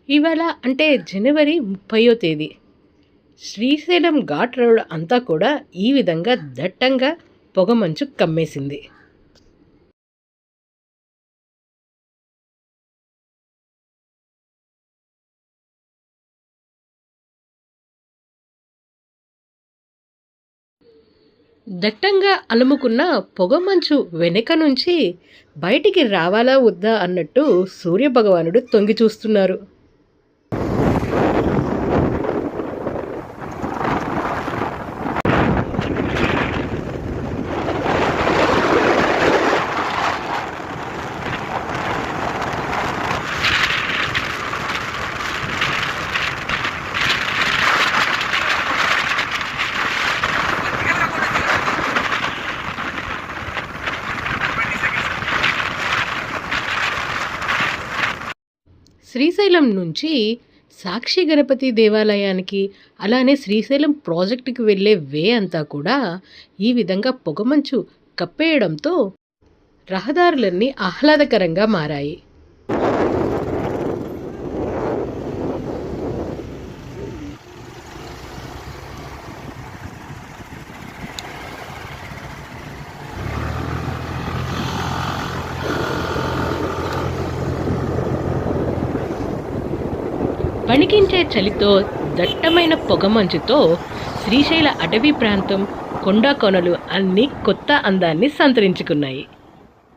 ఇవాళ అంటే జనవరి 30వ తేదీ. శ్రీశైలం ఘాట్ రోడ్ అంతా కూడా ఈ విధంగా దట్టంగా పొగమంచు కమ్మేసింది. దట్టంగా అలుముకున్న పొగమంచు వెనుక నుంచి బయటికి రావాలా వద్దా అన్నట్టు సూర్యభగవానుడు తొంగి చూస్తున్నారు. శ్రీశైలం నుంచి సాక్షి గణపతి దేవాలయానికి, అలానే శ్రీశైలం ప్రాజెక్టుకి వెళ్ళే వే అంతా కూడా ఈ విధంగా పొగమంచు కప్పేయడంతో రహదారులన్నీ ఆహ్లాదకరంగా మారాయి. వణికించే చలితో, దట్టమైన పొగమంచుతో శ్రీశైల అటవీ ప్రాంతం, కొండా కొనలు అన్నీ కొత్త అందాన్ని సంతరించుకున్నాయి.